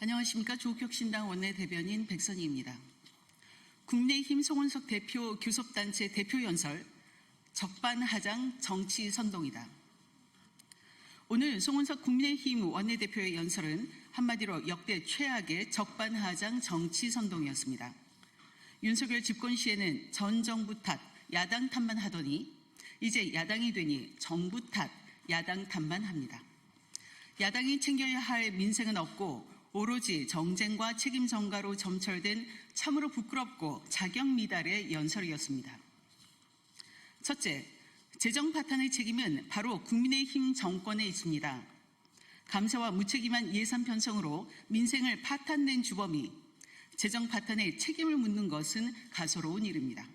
안녕하십니까. 조국혁신당 원내대변인 백선희입니다. 국민의힘 송원석 대표 교섭단체 대표연설 적반하장 정치선동이다. 오늘 송원석 국민의힘 원내대표의 연설은 한마디로 역대 최악의 적반하장 정치선동이었습니다. 윤석열 집권 시에는 전 정부 탓, 야당 탓만 하더니 이제 야당이 되니 정부 탓, 야당 탓만 합니다. 야당이 챙겨야 할 민생은 없고 오로지 정쟁과 책임 전가로 점철된 참으로 부끄럽고 자격미달의 연설이었습니다. 첫째, 재정 파탄의 책임은 바로 국민의힘 정권에 있습니다. 감사와 무책임한 예산 편성으로 민생을 파탄낸 주범이 재정 파탄의 책임을 묻는 것은 가소로운 일입니다.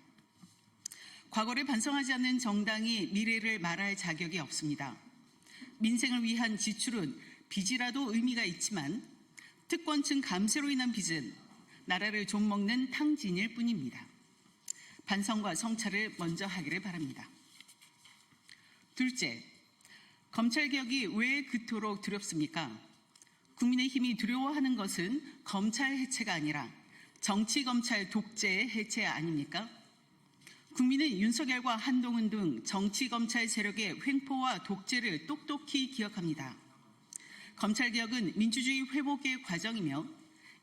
과거를 반성하지 않는 정당이 미래를 말할 자격이 없습니다. 민생을 위한 지출은 빚이라도 의미가 있지만 특권층 감세로 인한 빚은 나라를 좀먹는 탕진일 뿐입니다. 반성과 성찰을 먼저 하기를 바랍니다. 둘째, 검찰개혁이 왜 그토록 두렵습니까? 국민의힘이 두려워하는 것은 검찰 해체가 아니라 정치검찰 독재의 해체 아닙니까? 국민은 윤석열과 한동훈 등 정치검찰 세력의 횡포와 독재를 똑똑히 기억합니다. 검찰개혁은 민주주의 회복의 과정이며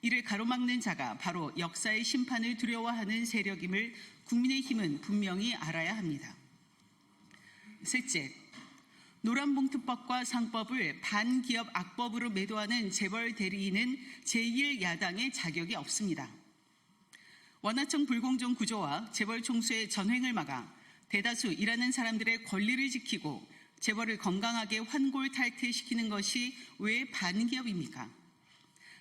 이를 가로막는 자가 바로 역사의 심판을 두려워하는 세력임을 국민의힘은 분명히 알아야 합니다. 셋째, 노란봉투법과 상법을 반기업 악법으로 매도하는 재벌 대리인은 제1야당의 자격이 없습니다. 원하청 불공정 구조와 재벌 총수의 전횡을 막아 대다수 일하는 사람들의 권리를 지키고 재벌을 건강하게 환골탈퇴시키는 것이 왜 반기업입니까?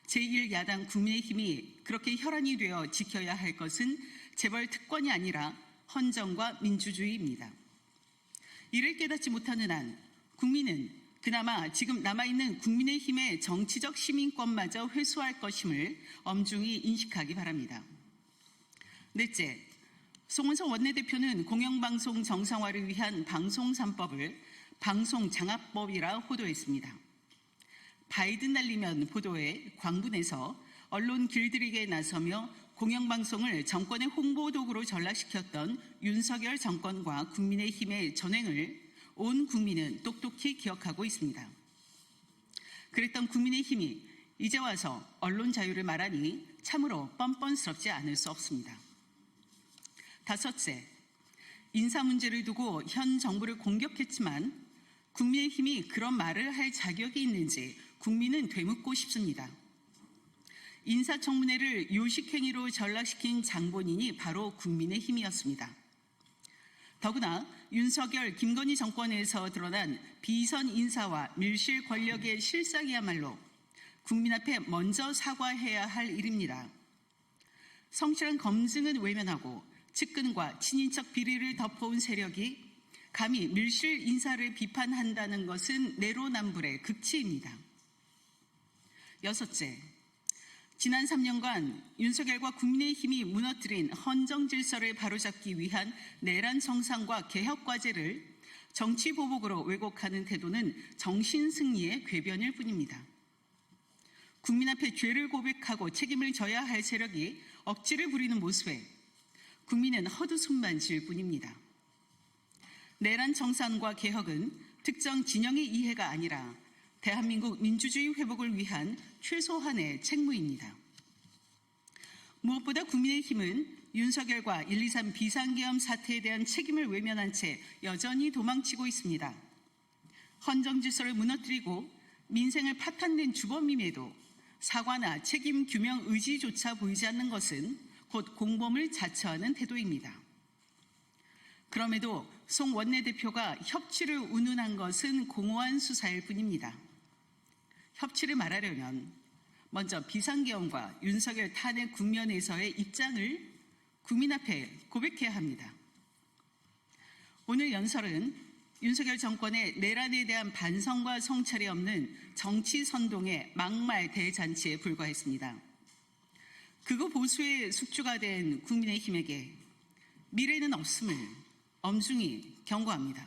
제1야당 국민의힘이 그렇게 혈안이 되어 지켜야 할 것은 재벌 특권이 아니라 헌정과 민주주의입니다. 이를 깨닫지 못하는 한 국민은 그나마 지금 남아있는 국민의힘의 정치적 시민권마저 회수할 것임을 엄중히 인식하기 바랍니다. 넷째, 송원석 원내대표는 공영방송 정상화를 위한 방송 3법을 방송장악법이라 호도했습니다. 바이든 날리면 보도에 광분해서 언론 길들이기에 나서며 공영방송을 정권의 홍보 도구로 전락시켰던 윤석열 정권과 국민의힘의 전횡을 온 국민은 똑똑히 기억하고 있습니다. 그랬던 국민의힘이 이제 와서 언론 자유를 말하니 참으로 뻔뻔스럽지 않을 수 없습니다. 다섯째, 인사 문제를 두고 현 정부를 공격했지만 국민의힘이 그런 말을 할 자격이 있는지 국민은 되묻고 싶습니다. 인사청문회를 요식행위로 전락시킨 장본인이 바로 국민의힘이었습니다. 더구나 윤석열, 김건희 정권에서 드러난 비선 인사와 밀실 권력의 실상이야말로 국민 앞에 먼저 사과해야 할 일입니다. 성실한 검증은 외면하고 측근과 친인척 비리를 덮어온 세력이 감히 밀실 인사를 비판한다는 것은 내로남불의 극치입니다. 여섯째, 지난 3년간 윤석열과 국민의힘이 무너뜨린 헌정 질서를 바로잡기 위한 내란 정상과 개혁 과제를 정치 보복으로 왜곡하는 태도는 정신승리의 궤변일 뿐입니다. 국민 앞에 죄를 고백하고 책임을 져야 할 세력이 억지를 부리는 모습에 국민은 헛웃음만 지을 뿐입니다. 내란 정상과 개혁은 특정 진영의 이해가 아니라 대한민국 민주주의 회복을 위한 최소한의 책무입니다. 무엇보다 국민의힘은 윤석열과 123 비상계엄 사태에 대한 책임을 외면한 채 여전히 도망치고 있습니다. 헌정 질서를 무너뜨리고 민생을 파탄낸 주범임에도 사과나 책임 규명 의지조차 보이지 않는 것은 곧 공범을 자처하는 태도입니다. 그럼에도 송 원내대표가 협치를 운운한 것은 공허한 수사일 뿐입니다. 협치를 말하려면 먼저 비상계엄과 윤석열 탄핵 국면에서의 입장을 국민 앞에 고백해야 합니다. 오늘 연설은 윤석열 정권의 내란에 대한 반성과 성찰이 없는 정치 선동의 막말 대잔치에 불과했습니다. 극우 보수의 숙주가 된 국민의힘에게 미래는 없음을 엄중히 경고합니다.